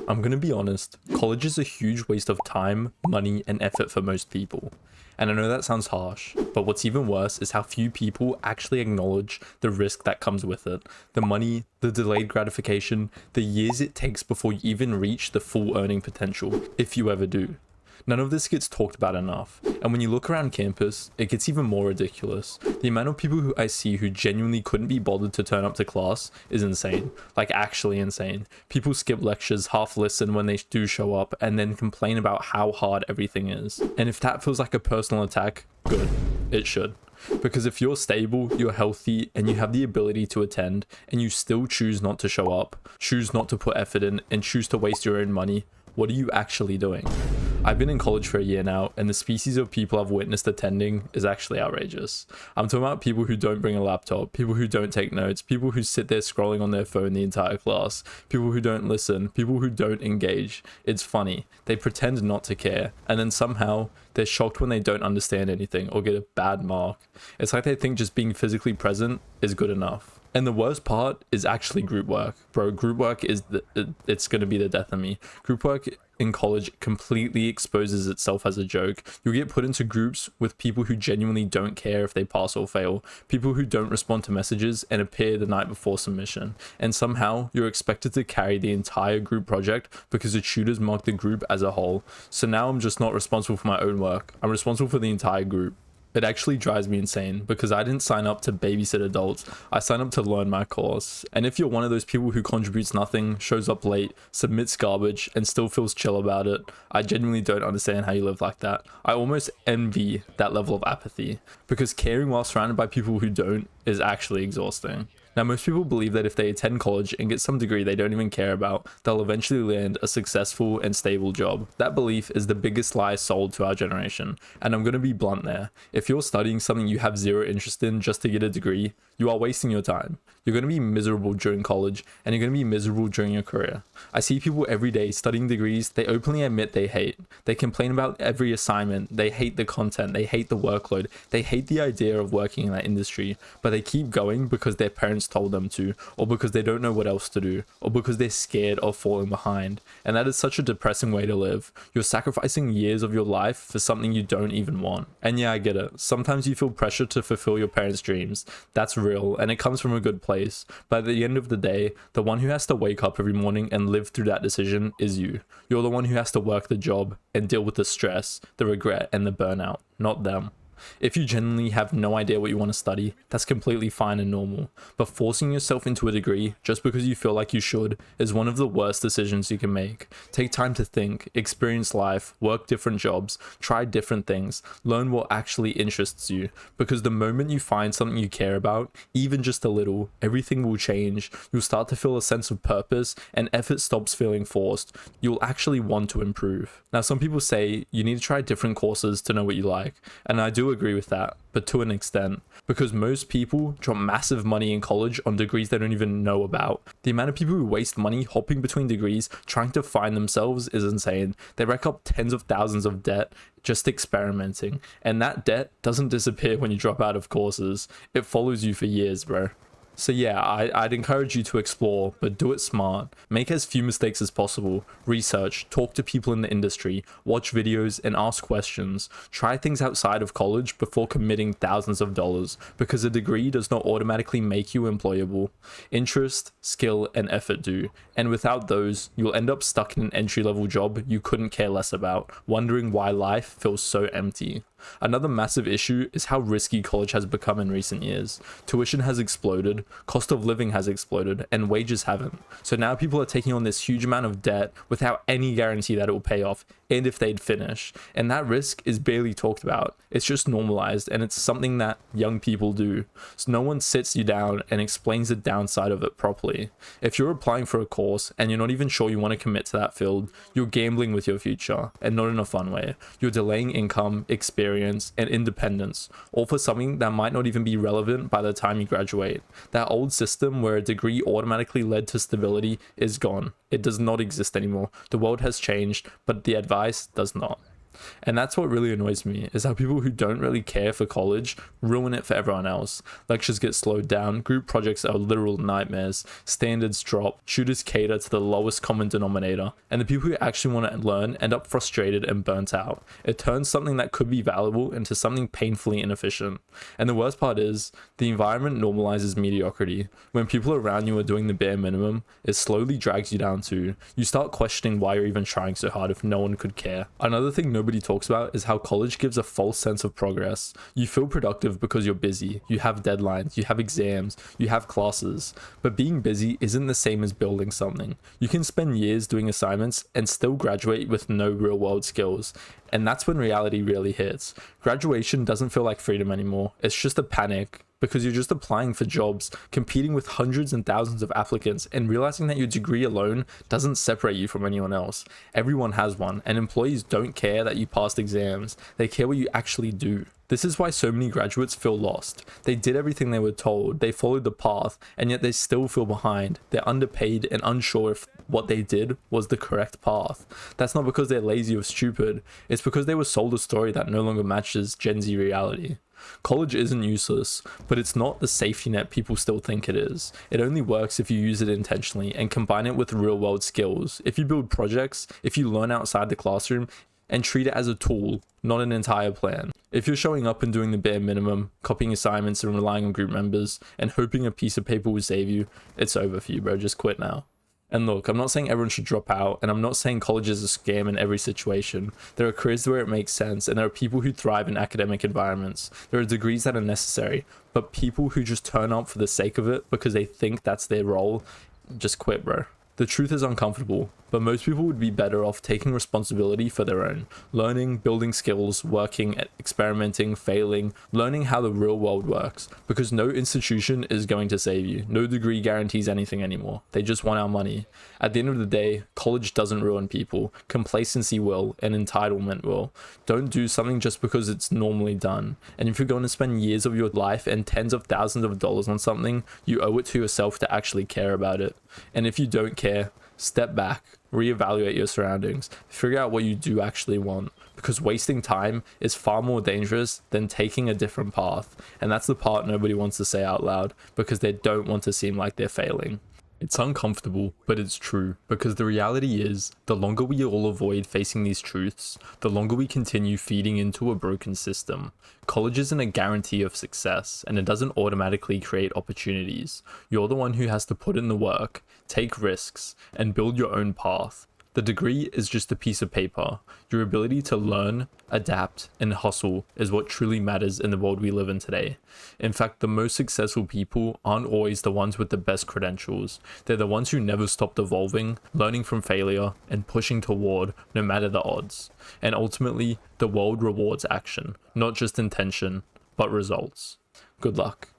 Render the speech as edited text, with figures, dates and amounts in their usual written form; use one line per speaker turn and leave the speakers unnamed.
I'm gonna be honest, college is a huge waste of time, money, and effort for most people. And I know that sounds harsh, but what's even worse is how few people actually acknowledge the risk that comes with it. The money, the delayed gratification, the years it takes before you even reach the full earning potential, if you ever do. None of this gets talked about enough, and when you look around campus, it gets even more ridiculous. The amount of people who I see who genuinely couldn't be bothered to turn up to class is insane, like actually insane. People skip lectures, half listen when they do show up, and then complain about how hard everything is. And if that feels like a personal attack, good, it should. Because if you're stable, you're healthy, and you have the ability to attend, and you still choose not to show up, choose not to put effort in, and choose to waste your own money, what are you actually doing? I've been in college for a year now, and the species of people I've witnessed attending is actually outrageous. I'm talking about people who don't bring a laptop, people who don't take notes, people who sit there scrolling on their phone the entire class, people who don't listen, people who don't engage. It's funny. They pretend not to care, and then somehow they're shocked when they don't understand anything or get a bad mark. It's like they think just being physically present is good enough. And the worst part is actually group work. Bro, group work is it's going to be the death of me. Group work in college completely exposes itself as a joke. You'll get put into groups with people who genuinely don't care if they pass or fail, people who don't respond to messages and appear the night before submission. And somehow you're expected to carry the entire group project because the tutors mark the group as a whole. So now I'm just not responsible for my own work. I'm responsible for the entire group. It actually drives me insane because I didn't sign up to babysit adults. I signed up to learn my course. And if you're one of those people who contributes nothing, shows up late, submits garbage, and still feels chill about it, I genuinely don't understand how you live like that. I almost envy that level of apathy because caring while surrounded by people who don't is actually exhausting. Now, most people believe that if they attend college and get some degree they don't even care about, they'll eventually land a successful and stable job. That belief is the biggest lie sold to our generation, and I'm going to be blunt there. If you're studying something you have zero interest in just to get a degree, you are wasting your time. You're going to be miserable during college, and you're going to be miserable during your career. I see people every day studying degrees they openly admit they hate. They complain about every assignment, they hate the content, they hate the workload, they hate the idea of working in that industry, but they keep going because their parents told them to, or because they don't know what else to do, or because they're scared of falling behind. And that is such a depressing way to live. You're sacrificing years of your life for something you don't even want. And yeah, I get it. Sometimes you feel pressure to fulfill your parents' dreams. That's real, and it comes from a good place. But at the end of the day, the one who has to wake up every morning and live through that decision is you. You're the one who has to work the job and deal with the stress, the regret, and the burnout, not them. If you genuinely have no idea what you want to study, that's completely fine and normal, but forcing yourself into a degree just because you feel like you should is one of the worst decisions you can make. Take time to think, experience life, work different jobs, try different things, learn what actually interests you, because the moment you find something you care about, even just a little, everything will change. You'll start to feel a sense of purpose and effort stops feeling forced. You'll actually want to improve. Now, some people say you need to try different courses to know what you like, and I do agree with that, but to an extent, because most people drop massive money in college on degrees they don't even know about. The amount of people who waste money hopping between degrees trying to find themselves is insane. They rack up tens of thousands of debt just experimenting, and that debt doesn't disappear when you drop out of courses. It follows you for years, bro. So yeah, I'd encourage you to explore, but do it smart. Make as few mistakes as possible. Research, talk to people in the industry, watch videos, and ask questions. Try things outside of college before committing thousands of dollars, because a degree does not automatically make you employable. Interest, skill, and effort do, and without those, you'll end up stuck in an entry-level job you couldn't care less about, wondering why life feels so empty. Another massive issue is how risky college has become in recent years. Tuition has exploded, cost of living has exploded, and wages haven't. So now people are taking on this huge amount of debt without any guarantee that it will pay off, and if they'd finish. And that risk is barely talked about. It's just normalized, and it's something that young people do. So no one sits you down and explains the downside of it properly. If you're applying for a course and you're not even sure you want to commit to that field, you're gambling with your future, and not in a fun way. You're delaying income, experience, and independence, all for something that might not even be relevant by the time you graduate. That old system where a degree automatically led to stability is gone. It does not exist anymore. The world has changed, but the advice does not. And that's what really annoys me, is how people who don't really care for college ruin it for everyone else. Lectures get slowed down, group projects are literal nightmares, standards drop, tutors cater to the lowest common denominator, and the people who actually want to learn end up frustrated and burnt out. It turns something that could be valuable into something painfully inefficient. And the worst part is, the environment normalizes mediocrity. When people around you are doing the bare minimum, it slowly drags you down too. You start questioning why you're even trying so hard if no one could care. Another thing nobody talks about is how college gives a false sense of progress. You feel productive because you're busy, you have deadlines, you have exams, you have classes, but being busy isn't the same as building something. You can spend years doing assignments and still graduate with no real world skills. And that's when reality really hits. Graduation doesn't feel like freedom anymore. It's just a panic, because you're just applying for jobs, competing with hundreds and thousands of applicants, and realizing that your degree alone doesn't separate you from anyone else. Everyone has one, and employees don't care that you passed exams. They care what you actually do. This is why so many graduates feel lost. They did everything they were told, they followed the path, and yet they still feel behind. They're underpaid and unsure if what they did was the correct path. That's not because they're lazy or stupid, it's because they were sold a story that no longer matches Gen Z reality. College isn't useless, but it's not the safety net people still think it is. It only works if you use it intentionally and combine it with real world skills. If you build projects, if you learn outside the classroom, and treat it as a tool, not an entire plan. If you're showing up and doing the bare minimum, copying assignments and relying on group members, and hoping a piece of paper will save you, it's over for you, bro. Just quit now. And look, I'm not saying everyone should drop out, and I'm not saying college is a scam in every situation. There are careers where it makes sense, and there are people who thrive in academic environments. There are degrees that are necessary, but people who just turn up for the sake of it because they think that's their role, just quit, bro. The truth is uncomfortable, but most people would be better off taking responsibility for their own. Learning, building skills, working, experimenting, failing, learning how the real world works. Because no institution is going to save you. No degree guarantees anything anymore. They just want our money. At the end of the day, college doesn't ruin people. Complacency will, and entitlement will. Don't do something just because it's normally done. And if you're going to spend years of your life and tens of thousands of dollars on something, you owe it to yourself to actually care about it. And if you don't care, step back, reevaluate your surroundings, figure out what you do actually want, because wasting time is far more dangerous than taking a different path. And that's the part nobody wants to say out loud, because they don't want to seem like they're failing. It's uncomfortable, but it's true, because the reality is, the longer we all avoid facing these truths, the longer we continue feeding into a broken system. College isn't a guarantee of success, and it doesn't automatically create opportunities. You're the one who has to put in the work, take risks, and build your own path. The degree is just a piece of paper. Your ability to learn, adapt, and hustle is what truly matters in the world we live in today. In fact, the most successful people aren't always the ones with the best credentials. They're the ones who never stopped evolving, learning from failure, and pushing toward no matter the odds. And ultimately, the world rewards action, not just intention, but results. Good luck.